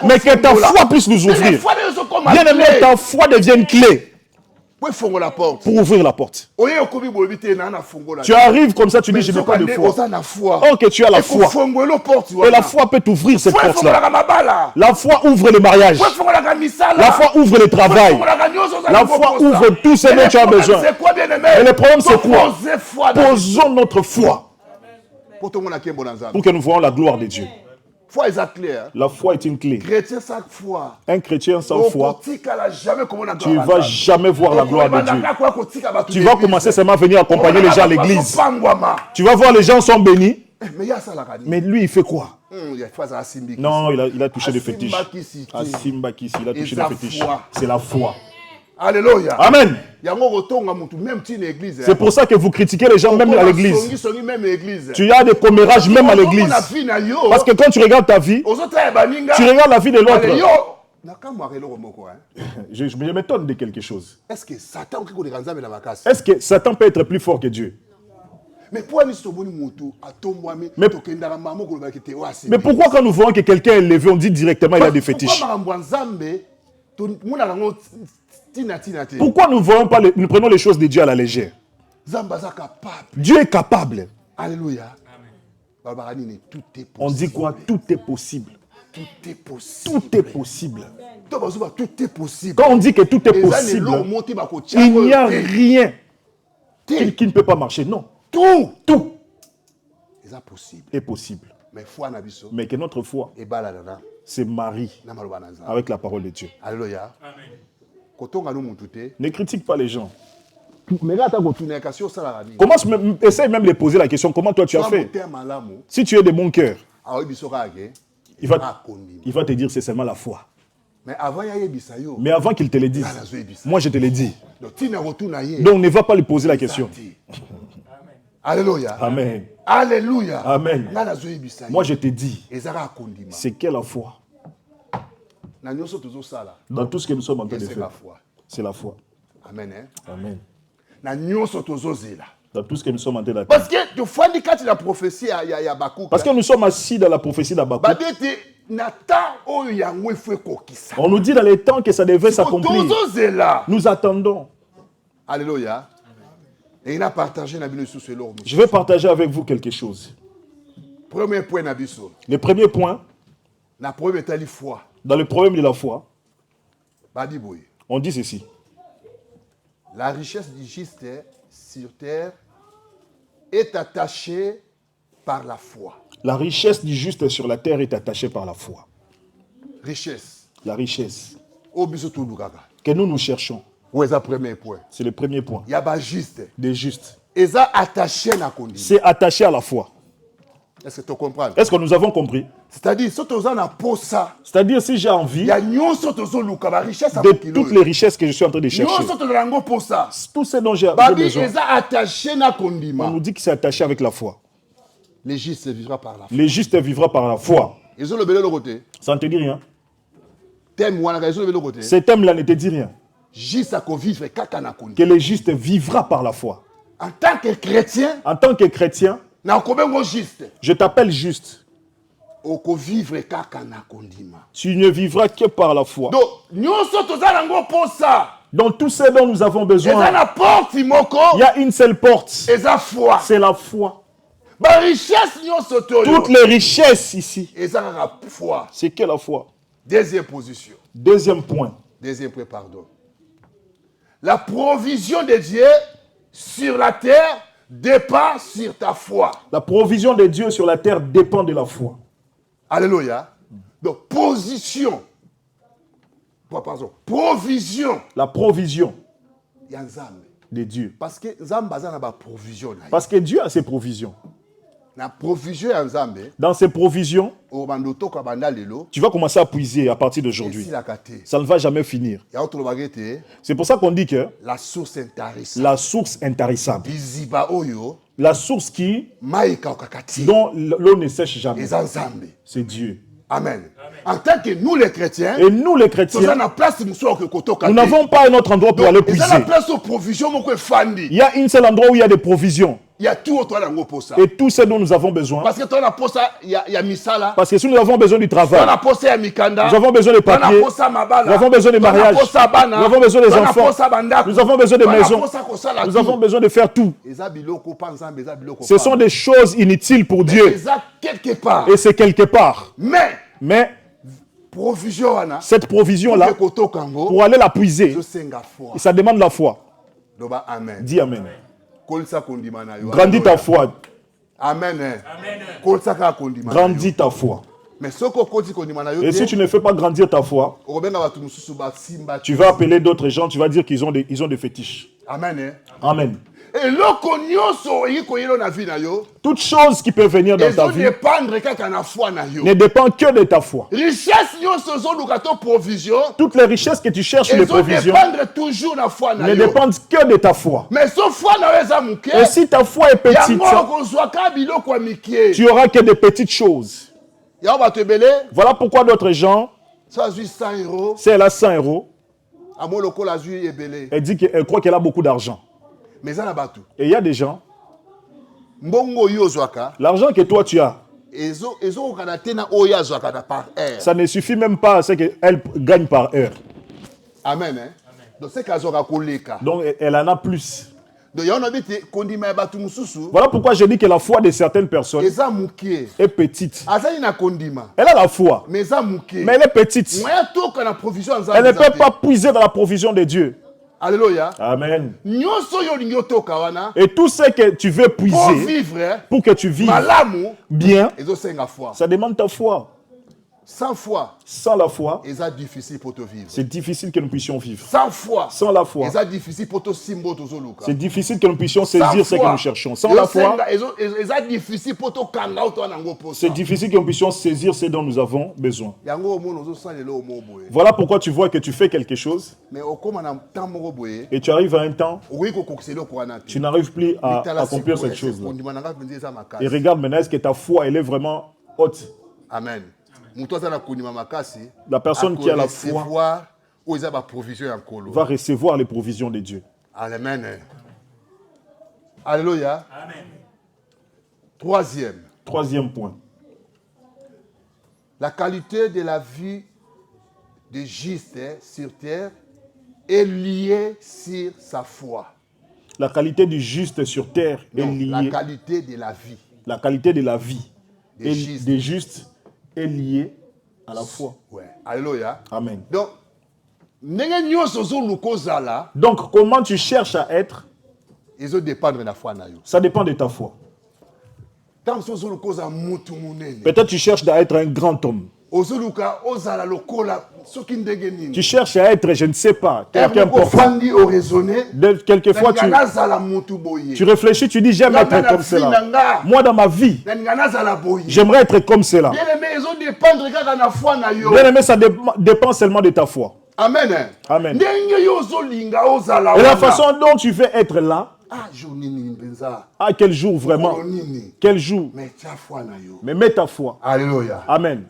mais que ta foi puisse nous ouvrir. Bien aimé, ta foi devienne clé pour ouvrir la porte. Tu arrives comme ça, tu dis je n'ai pas de foi. Ok, tu as la foi. Et la foi peut t'ouvrir cette porte-là. La foi ouvre le mariage. La foi ouvre le travail. La foi ouvre tout ce dont tu as besoin. Et le problème c'est quoi? Posons notre foi pour que nous voyons la gloire de Dieu. La foi est une clé. Un chrétien sans foi, tu ne vas jamais voir la gloire de Dieu. Tu vas commencer seulement à venir accompagner les gens à l'église. Tu vas voir les gens sont bénis. Mais lui, il fait quoi? Non, il a touché des fétiches. Asimba Kisi, il a touché des fétiches. C'est la foi. Alléluia. Amen. C'est pour ça que vous critiquez les gens même à l'église. Tu as des commérages même à l'église. Parce que quand tu regardes ta vie, tu regardes la vie de l'autre. Je m'étonne de quelque chose. Est-ce que Satan peut être plus fort que Dieu? Mais pourquoi quand nous voyons que quelqu'un est élevé, on dit directement qu'il a des fétiches? Pourquoi nous prenons les choses de Dieu à la légère? Dieu est capable. Alléluia. On dit quoi? Tout est possible. Tout est possible. Tout est possible. Tout est possible. Quand on dit que tout est possible, il n'y a rien qui ne peut pas marcher. Non. Tout est possible. Mais que notre foi se marie avec la parole de Dieu. Alléluia. Ne critique pas les gens. Comment essaye même de les poser la question, comment toi tu as fait? Si tu es de bon cœur, il va te dire c'est seulement la foi. Mais avant qu'il te le dise, moi je te l'ai dit. Donc ne va pas lui poser la question. Alléluia. Amen. Alléluia. Amen. Moi je te dis, c'est quelle la foi? Dans tout ce que nous sommes en train de faire, c'est la foi. Amen. Amen. Dans tout ce que nous sommes en train de faire. Parce que Parce que nous sommes assis dans la prophétie d'Habakkuk. On nous dit dans les temps que ça devait s'accomplir. Nous attendons. Alléluia. Je vais partager avec vous quelque chose. Le premier point, dans le problème de la foi, on dit ceci. La richesse du juste sur terre est attachée par la foi. La richesse du juste sur la terre est attachée par la foi. Richesse. La richesse que nous cherchons. C'est le premier point. Il y a juste. Des justes. C'est attaché à la foi. Est-ce que tu comprends? Est-ce que nous avons compris? C'est-à-dire si j'ai envie de toutes les richesses que je suis en train de chercher, tout ce dont j'ai besoin, on nous dit que c'est attaché avec la foi. Les justes vivra par la foi. Les justes vivra par la foi. Ça ne te dit rien? Ce thème-là ne te dit rien. Que les justes vivra par la foi. En tant que chrétien, je t'appelle juste. Tu ne vivras que par la foi. Dans tout ce dont nous avons besoin, il y a une seule porte. C'est la foi. Toutes les richesses ici, c'est que la foi. Deuxième point. Pardon. La provision de Dieu sur la terre dépend sur ta foi. La provision de Dieu sur la terre dépend de la foi. Alléluia. Donc, provision. La provision de Dieu. Parce que Dieu a ses provisions. Na provision ya Nzambe, dans ses provisions, o bandoto ka banda lelo, tu vas commencer à puiser à partir d'aujourd'hui. esi la kate. Ça ne va jamais finir. Ya otolo bagete, C'est pour ça qu'on dit que la source intarissable. la source intarissable, Biziba oyo, la source qui, maïka okakati. dont l'eau ne sèche jamais, Eza Nzambe. c'est Dieu. Amen. En tant que nous les chrétiens, Et nous les chrétiens, nous n'avons pas un autre endroit pour aller puiser. Il y a un seul endroit où il y a des provisions. Il y a tout autour de posa. Et tout ce dont nous avons besoin. Parce que toi, la posa, il y a misala. Parce que si nous avons besoin du travail, Toi, la posa, il y a mikanda. nous avons besoin de papiers, nous avons besoin de mariage, nous avons besoin des enfants, nous avons besoin de maisons, nous avons besoin de faire tout. Ce sont des choses inutiles pour Dieu. Et c'est quelque part. Mais cette provision-là, pour aller la puiser, ça demande la foi. Dis Amen. Grandis ta foi. Amen. Grandis ta foi. Et si tu ne fais pas grandir ta foi, tu vas appeler d'autres gens, tu vas dire qu'ils ont des fétiches. Amen. Amen. Et toute chose qui peut venir dans ta vie ne dépend que de ta foi. Toutes les richesses que tu cherches, les provisions, ne dépendent que de ta foi. Et si ta foi est petite, tu n'auras que des petites choses. Voilà pourquoi d'autres gens, si elle a 100 euros, elle dit qu'elle croit qu'elle a beaucoup d'argent. Et il y a des gens, l'argent que toi tu as, ça ne suffit même pas à ce qu'elle gagne par heure. Amen. Donc elle en a plus. Voilà pourquoi je dis que la foi de certaines personnes est petite. Elle a la foi, mais elle est petite. Elle ne peut pas puiser dans la provision de Dieu. Alléluia. Amen. Et tout ce que tu veux puiser pour que tu vives bien, ça demande ta foi. Sans la foi, c'est difficile que nous puissions vivre. Sans la foi, c'est difficile que nous puissions saisir ce que nous cherchons. Sans la foi, c'est difficile que nous puissions saisir ce dont nous avons besoin. Voilà pourquoi tu vois que tu fais quelque chose et tu arrives à un temps, tu n'arrives plus à accomplir cette chose-là. Et regarde maintenant, est-ce que ta foi, elle est vraiment haute? Amen. La personne qui a la foi va recevoir les provisions de Dieu. Amen. Alléluia. Amen. Troisième point. La qualité de la vie de juste sur terre est liée sur sa foi. La qualité du juste sur terre est liée. La qualité de la vie. La qualité de la vie des justes est liée à la foi. Ouais. Alléluia. Amen. Donc, comment tu cherches à être, ça dépend de ta foi. Peut-être tu cherches à être un grand homme. Tu cherches à être, je ne sais pas, quelqu'un important. Quelquefois, tu réfléchis, tu dis, j'aime être comme cela. Moi, dans ma vie, j'aimerais être comme cela. Bien aimé, ça dépend seulement de ta foi. Amen. Amen. Et la façon dont tu veux être là, quel jour vraiment? Quel jour? Mais mets ta foi. Alléluia. Amen.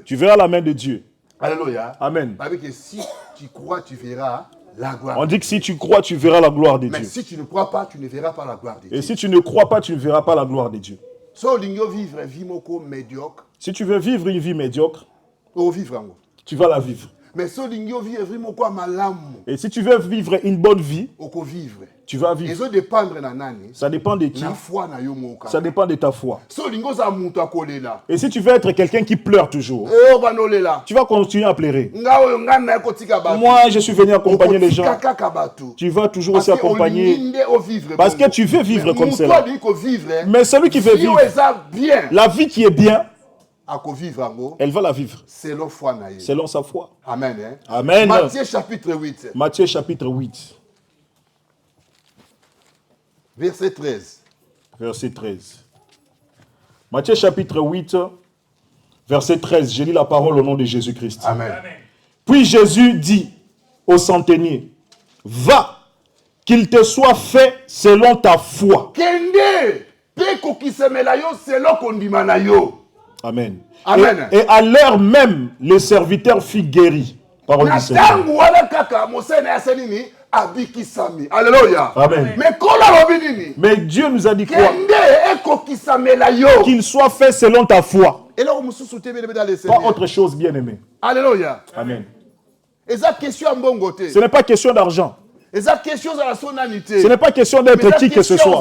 Tu verras la main de Dieu. Alléluia. Amen. Si tu crois, tu verras la gloire. On dit que si tu crois, tu verras la gloire de Dieu. Mais si tu ne crois pas, tu ne verras pas la gloire de Dieu. Et si tu ne crois pas, tu ne verras pas la gloire de Dieu. Si tu veux vivre une vie médiocre, tu vas la vivre. Et si tu veux vivre une bonne vie, tu vas vivre. Ça dépend de qui? Ça dépend de ta foi. Et si tu veux être quelqu'un qui pleure toujours, tu vas continuer à pleurer. Moi, je suis venu accompagner les gens. Tu vas toujours aussi accompagner. Parce que tu veux vivre comme cela. Mais celui qui veut vivre la vie qui est bien, elle va la vivre selon sa foi. Amen. Amen. Matthieu chapitre 8. Matthieu chapitre 8. Verset 13. Verset 13. Matthieu chapitre 8, verset 13. Je lis la parole au nom de Jésus-Christ. Amen. Puis Jésus dit au centenier, va, qu'il te soit fait selon ta foi. Kende, pe kokisemela yo selon kondima na yo. Amen. Amen. Et à l'heure même, le serviteur fut guéri. Parole du Seigneur. Natangu wala kaka mosene ya senini abikisami. Alléluia. Amen. Mais kola robinini. Mais Dieu nous a dit quoi? Kende ekokisamela yo. Qu'il soit fait selon ta foi. Et là, on mususu te bele dans les Pas autre chose, bien-aimé. Alléluia. Amen. Et ça question à bon côté. Ce n'est pas question d'argent. Et ça question à la sonanité. Ce n'est pas question d'être qui que ce soit.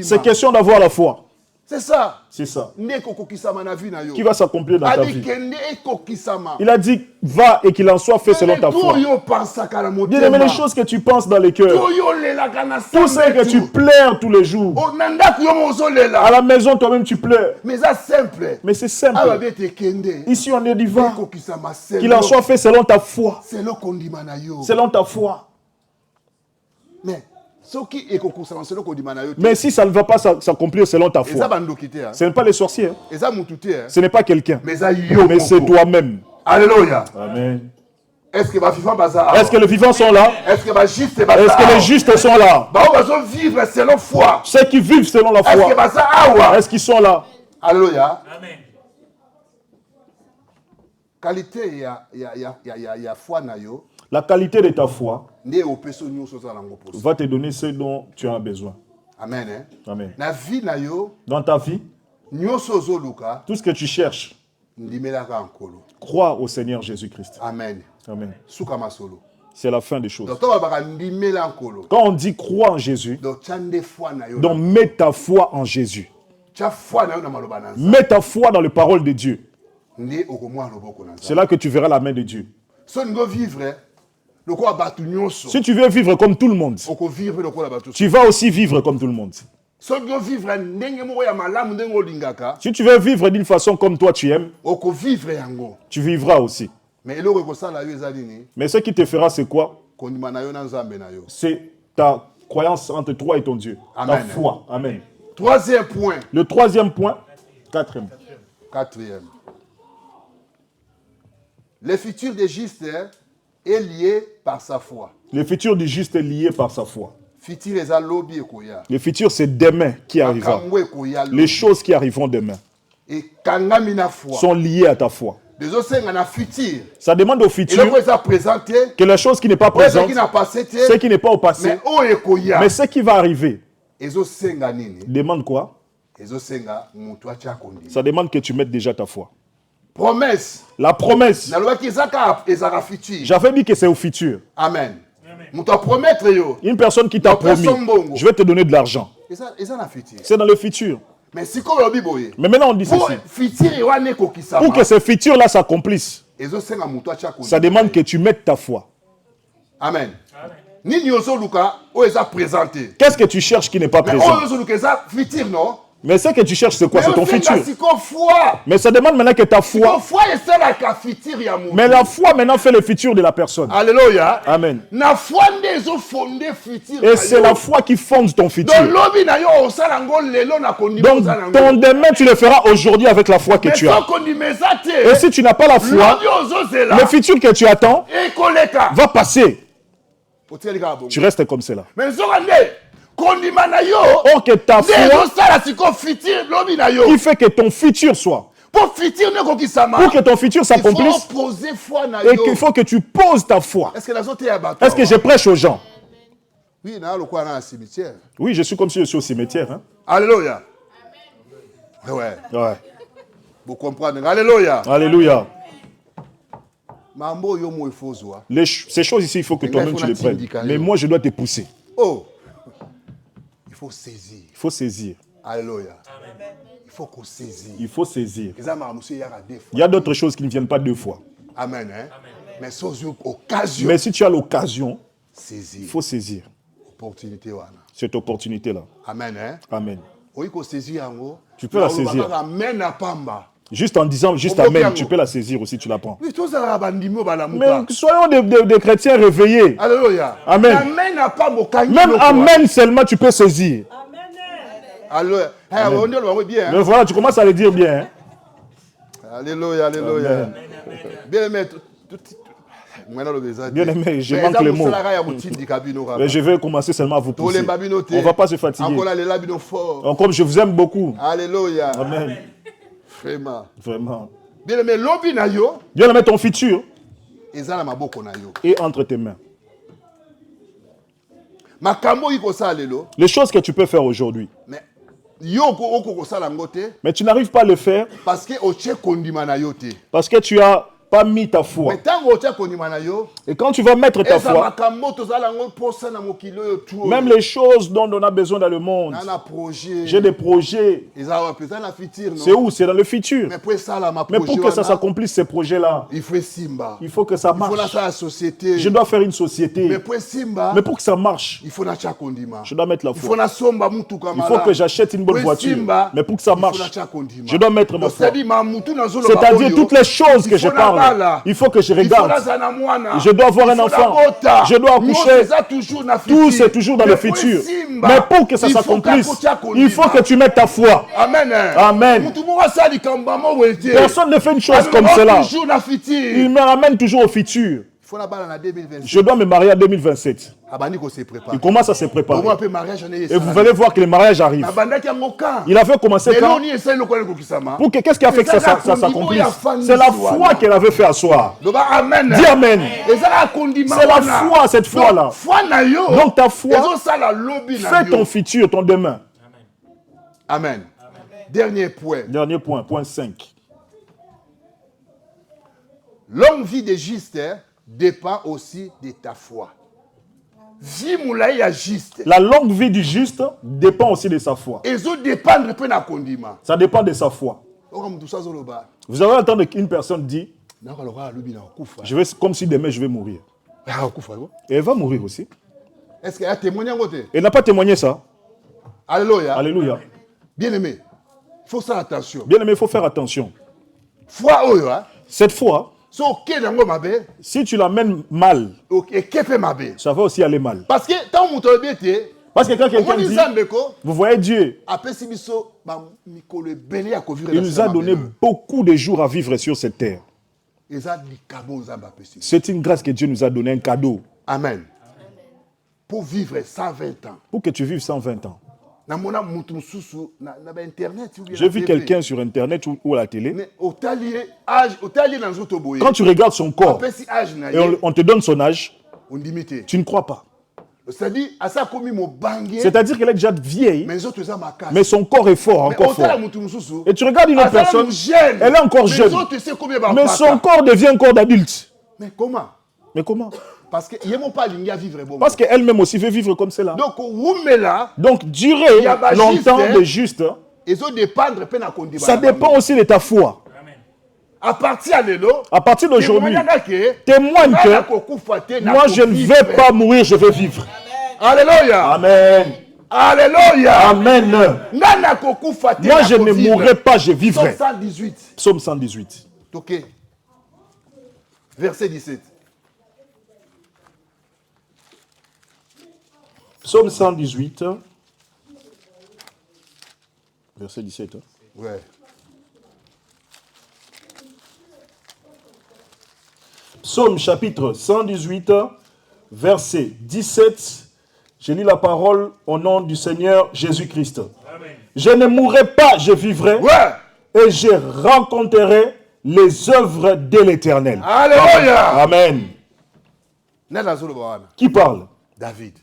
C'est question d'avoir la foi. C'est ça. C'est ça. Qui Qui va s'accomplir dans ta vie. Il a dit, va et qu'il en soit fait selon ta foi. Bien-aimé, les choses que tu penses dans les cœurs, tout ce que tu pleures tous les jours, à la maison toi-même tu pleures. Mais c'est simple. Ici on est divin. Qu'il en soit fait selon ta foi. Selon ta foi. Mais si ça ne va pas s'accomplir selon ta foi, ce n'est pas les sorciers. Ce n'est pas quelqu'un. Mais c'est toi-même. Alléluia. Amen. Est-ce que les vivants sont là? Est-ce que les justes sont là? Vivre selon foi. Ceux qui vivent selon la foi. Est-ce qu'ils sont là? Alléluia. Amen. Qualité, il y a foi na yo. La qualité de ta foi va te donner ce dont tu as besoin. Amen. Amen. Dans ta vie, tout ce que tu cherches, crois au Seigneur Jésus-Christ. Amen. Amen. C'est la fin des choses. Quand on dit crois en Jésus, donc mets ta foi en Jésus. Mets ta foi dans les paroles de Dieu. C'est là que tu verras la main de Dieu. Si tu veux vivre comme tout le monde, tu vas aussi vivre comme tout le monde. Si tu veux vivre d'une façon comme toi tu aimes, tu vivras aussi. Mais ce qui te fera, c'est quoi? C'est ta croyance entre toi et ton Dieu. Ta foi. Amen. Troisième point. Le troisième point. Quatrième. Le futur des justes est lié par sa foi. Le futur du juste est lié par sa foi. Le futur, c'est demain qui arrivera. Les choses qui arriveront demain sont liées à ta foi. Ça demande au futur que la chose qui n'est pas présente, ce qui n'est pas au passé, mais ce qui va arriver, demande quoi? Ça demande que tu mettes déjà ta foi. Promesse. La promesse. J'avais dit que c'est au futur. Amen. Une personne qui t'a promis, je vais te donner de l'argent. C'est dans le futur. Mais maintenant on dit ceci. Pour que ce futur-là s'accomplisse, ça demande que tu mettes ta foi. Amen. Qu'est-ce que tu cherches qui n'est pas présent? Mais ce que tu cherches, c'est quoi? C'est ton futur. Mais ça demande maintenant que ta foi. Mais la foi maintenant fait le futur de la personne. Alléluia. Amen. Et c'est la foi qui fonde ton futur. Donc ton demain, tu le feras aujourd'hui avec la foi que tu as. Et si tu n'as pas la foi, le futur que tu attends va passer. Tu restes comme cela. Or que ta foi qui fait que ton futur soit. Pour que ton futur s'accomplisse, et qu'il faut que tu poses ta foi. Est-ce que je prêche aux gens? Oui, je suis comme si je suis au cimetière. Hein? Alléluia. Ouais. Vous comprenez? Alléluia. Alléluia. Ces choses ici, il faut que toi-même tu les prennes. Mais moi, je dois te pousser. Oh. Il faut saisir. Il faut saisir. Alléluia. Il faut qu'on saisisse. Il faut saisir. Il y a d'autres choses qui ne viennent pas deux fois. Amen. Hein? Mais si tu as l'occasion, il faut saisir cette opportunité-là. Amen. Hein? Amen. Tu peux la saisir. Juste en disant juste amen, tu peux la saisir aussi, tu la prends. Mais soyons des chrétiens réveillés. Alléluia. Amen. Même amen seulement tu peux saisir. Alléluia. On dit le bien. Mais voilà, tu commences à le dire bien. Hein? Alléluia, alléluia. Bien aimé, bien aimé, je manque les mots. Mais je vais commencer seulement à vous pousser. On ne va pas se fatiguer. Comme je vous aime beaucoup. Alléluia. Amen. Vraiment. Bien aimé, l'obi na yo. Bien aimé, ton futur est entre tes mains. Les choses que tu peux faire aujourd'hui. Mais tu n'arrives pas à le faire parce que tu n'as pas mis ta foi. Et quand tu vas mettre ta foi, même les choses dont on a besoin dans le monde, j'ai des projets. C'est où? C'est dans le futur. Mais pour que ça s'accomplisse, ces projets-là, il faut que ça marche. Je dois faire une société. Mais pour que ça marche, je dois mettre la foi. Il faut que j'achète une bonne voiture. Mais pour que ça marche, je dois mettre ma foi. C'est-à-dire toutes les choses que je parle. Il faut que je regarde. Je dois avoir un enfant. Je dois accoucher. Tout c'est toujours dans le futur. Mais pour que ça s'accomplisse, il faut que tu mettes ta foi. Amen. Amen. Personne ne fait une chose comme cela. Il me ramène toujours au futur. Je dois me marier en 2027. Il commence à se préparer. Et vous allez voir que le mariage arrive. Il avait commencé quand? Qu'est-ce qui a fait que ça s'accomplisse? C'est la foi qu'elle avait fait asseoir. Dis Amen. C'est la foi, cette foi-là. Donc ta foi fait ton futur, ton demain. Amen. Dernier point. Dernier point, point 5. Longue vie des justes dépend aussi de ta foi. La longue vie du juste dépend aussi de sa foi. Ça dépend de sa foi. Vous avez entendu qu'une personne dit, je vais, comme si demain je vais mourir. Et elle va mourir aussi. Est-ce qu'elle a témoigné? Elle n'a pas témoigné ça. Alléluia. Alléluia. Bien aimé, il faut faire attention. Bien aimé, il faut faire attention. Cette foi, si tu l'amènes mal, ça va aussi aller mal. Parce que quand quelqu'un dit, vous voyez Dieu, il nous a donné beaucoup de jours à vivre sur cette terre. C'est une grâce que Dieu nous a donné, un cadeau. Amen. Pour vivre 120 ans. Pour que tu vives 120 ans. J'ai vu quelqu'un sur Internet ou à la télé. Quand tu regardes son corps et on te donne son âge, tu ne crois pas. C'est-à-dire qu'elle est déjà vieille, mais son corps est fort, encore fort. Et tu regardes une autre personne, elle est encore jeune, mais son corps devient un corps d'adulte. Mais comment? Parce qu'elle-même aussi veut vivre comme cela. Donc durer longtemps de juste, ça dépend aussi de ta foi. À partir d'aujourd'hui, témoigne que moi je ne vais pas mourir, je vais vivre. Alléluia. Amen. Alléluia. Amen. Moi je ne mourrai pas, je vivrai. Psaume 118. Ok. Verset 17. Psaume 118, verset 17. Ouais. Psaume chapitre 118, verset 17. Je lis la parole au nom du Seigneur Jésus-Christ. Je ne mourrai pas, je vivrai. Ouais. Et je rencontrerai les œuvres de l'Éternel. Alléluia. Amen. Qui parle? David.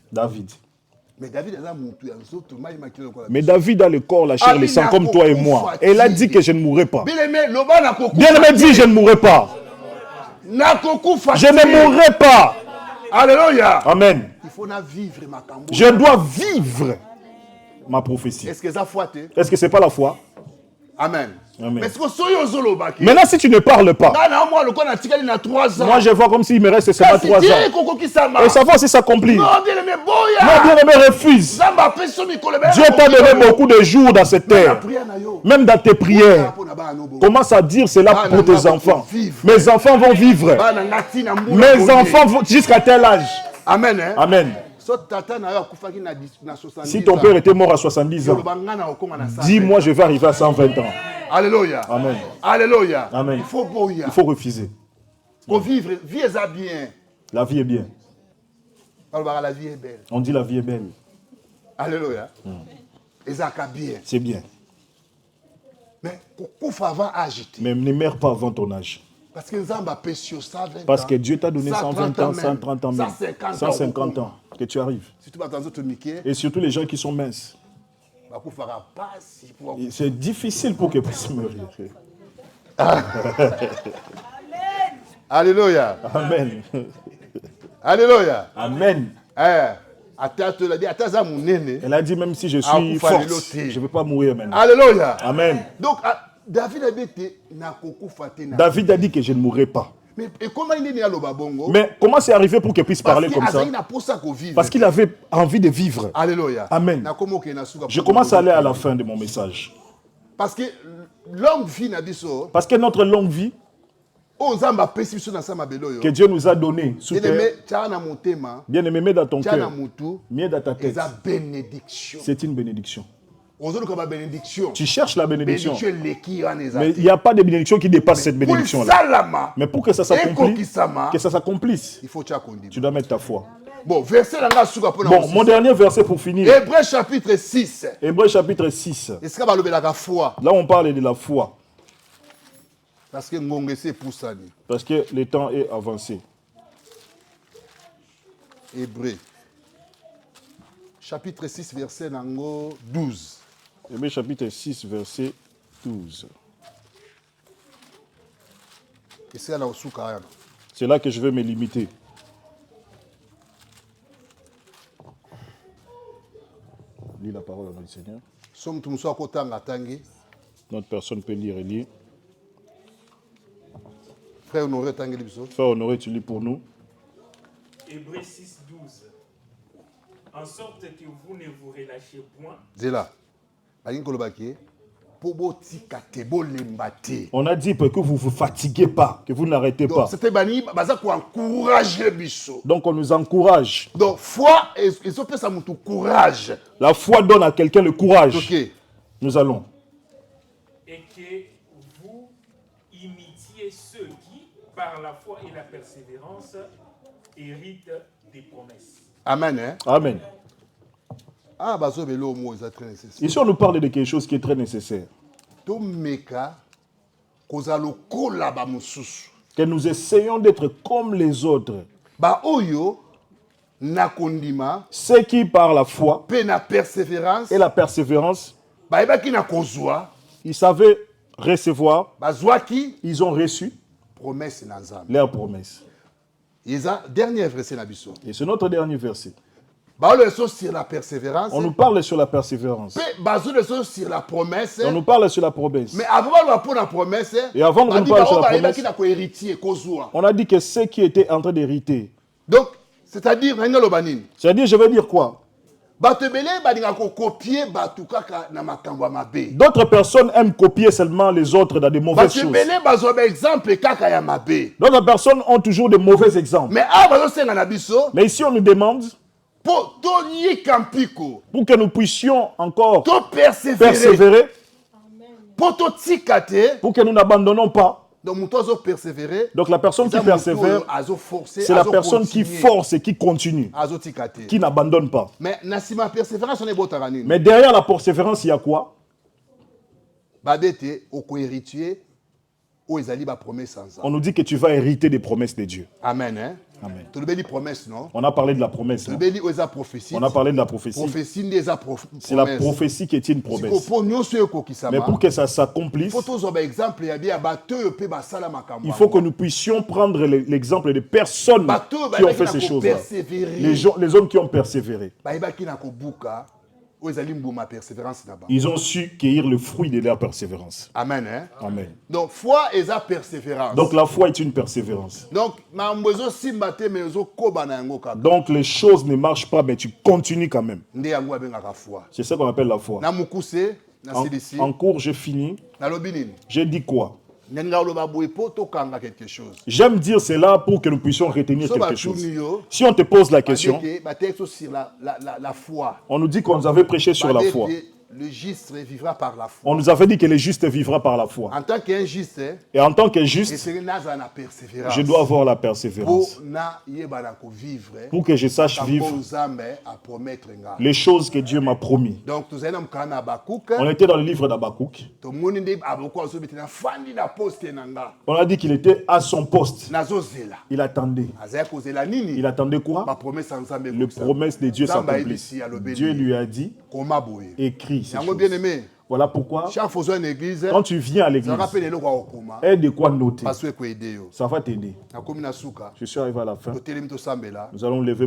Mais David a le corps, la chair, le sang comme toi et moi. Et il a dit que je ne mourrai pas. Bien aimé dit je ne mourrai pas. Je ne mourrai pas. Alléluia. Amen. Je dois vivre ma prophétie. Est-ce que ce n'est pas la foi? Amen. Amen. Maintenant, si tu ne parles pas, moi je vois comme s'il me reste seulement 3 ans. Et ça va aussi s'accomplir. Non, bien aimé, refuse. Dieu t'a donné beaucoup de jours dans cette terre. Même dans tes prières. Commence à dire cela pour tes enfants. Mes enfants vont vivre. Mes enfants vont jusqu'à tel âge. Amen. Amen. Si ton père était mort à 70 ans, dis-moi, je vais arriver à 120 ans. Alléluia. Amen. Alléluia. Amen. Il faut boire. Il faut refuser. Pour vivre, vie est bien. La vie est bien. La vie est belle. On dit la vie est belle. Alléluia. Bien. C'est bien. Mais pourquoi avant agiter? Mais ne meurs pas avant ton âge. Parce que Parce que Dieu t'a donné 120 ans, 130 ans, 150 150 ans que tu arrives. Et surtout les gens qui sont minces. C'est difficile pour qu'ils puissent mourir. Alléluia. Amen. Alléluia. Amen. Elle a dit même si je suis forte, je ne veux pas mourir maintenant. Alléluia. Amen. Donc David a dit que je ne mourrai pas. Mais comment il est né à Lobabongo? Mais comment c'est arrivé pour qu'il puisse parler comme ça? Parce qu'il avait envie de vivre. Alléluia. Amen. Je commence à aller à la fin de mon message. Parce que longue vie n'a dit ça. Parce que notre longue vie que Dieu nous a donné sous terre, bien aimé dans ton cœur, bien dans ta tête, c'est une bénédiction. Tu cherches la bénédiction. Mais il n'y a pas de bénédiction qui dépasse cette bénédiction-là. Mais pour que ça s'accomplisse, tu dois mettre ta foi. Bon, mon dernier verset pour finir. Hébreux chapitre 6. Hébreux chapitre 6. Là, on parle de la foi. Parce que le temps est avancé. Hébreux chapitre 6, verset 12. Hébreux chapitre 6, verset 12. C'est là que je vais me limiter. Lis la parole du Seigneur. Notre personne peut lire et lire. Frère Honoré, tu lis pour nous. Hébreux 6, 12. En sorte que vous ne vous relâchez point. On a dit que vous ne vous fatiguez pas, que vous n'arrêtez pas. Donc on nous encourage. Donc foi, courage. La foi donne à quelqu'un le courage. Okay. Nous allons. Et que vous imitiez ceux qui, par la foi et la persévérance, héritent des promesses. Amen. Hein? Amen. Ici, on nous parle de quelque chose qui est très nécessaire. Que nous essayons d'être comme les autres. Ceux qui, par la foi et la persévérance, ils savaient recevoir, ils ont reçu leurs promesses. Et c'est notre dernier verset. Sur la persévérance. On nous parle sur la persévérance. Sur la promesse. On nous parle sur la promesse. Mais avant pour la promesse, et avant qu'on parle sur la promesse, on a dit que ceux qui étaient en train d'hériter. Donc, c'est-à-dire, je veux dire quoi? D'autres personnes aiment copier seulement les autres dans des mauvaises choses. D'autres personnes ont toujours de mauvais exemples. Mais ici, on nous demande pour que nous puissions encore persévérer, pour que nous n'abandonnons pas. Donc la personne qui persévère, c'est la personne qui force et qui continue, qui n'abandonne pas. Mais derrière la persévérance, il y a quoi? On nous dit que tu vas hériter des promesses de Dieu. Amen. Hein? Amen. Non? On a parlé de la promesse. On a parlé de la prophétie. C'est la prophétie qui est une promesse. Mais pour que ça s'accomplisse, il faut que nous puissions prendre l'exemple des personnes qui ont fait ces choses-là. Les hommes qui ont persévéré. Ils ont su cueillir le fruit de leur persévérance. Amen. Hein? Amen. Donc, foi et la persévérance. Donc, la foi est une persévérance. Donc, les choses ne marchent pas, mais tu continues quand même. C'est ça qu'on appelle la foi. En cours, j'ai fini. J'ai dit quoi? quelque chose. J'aime dire cela pour que nous puissions retenir So, quelque chose. batunio, Si on te pose la question, texte sur la foi. on nous dit qu'on nous avait prêché sur la foi. Le juste vivra par la foi. On nous avait dit que le juste vivra par la foi. En tant qu'un juste, Et en tant que juste, je dois avoir la persévérance. Pour que je sache vivre les choses que Dieu m'a promis. Donc, On était dans le livre d'Habakkuk. On a dit qu'il était à son poste. Il attendait. Il attendait quoi? Les promesses de Dieu s'accomplissent. Dieu lui a dit, écris ces choses. Voilà pourquoi, quand tu viens à l'église, aie de quoi noter. Ça va t'aider. Je suis arrivé à la fin. Nous allons lever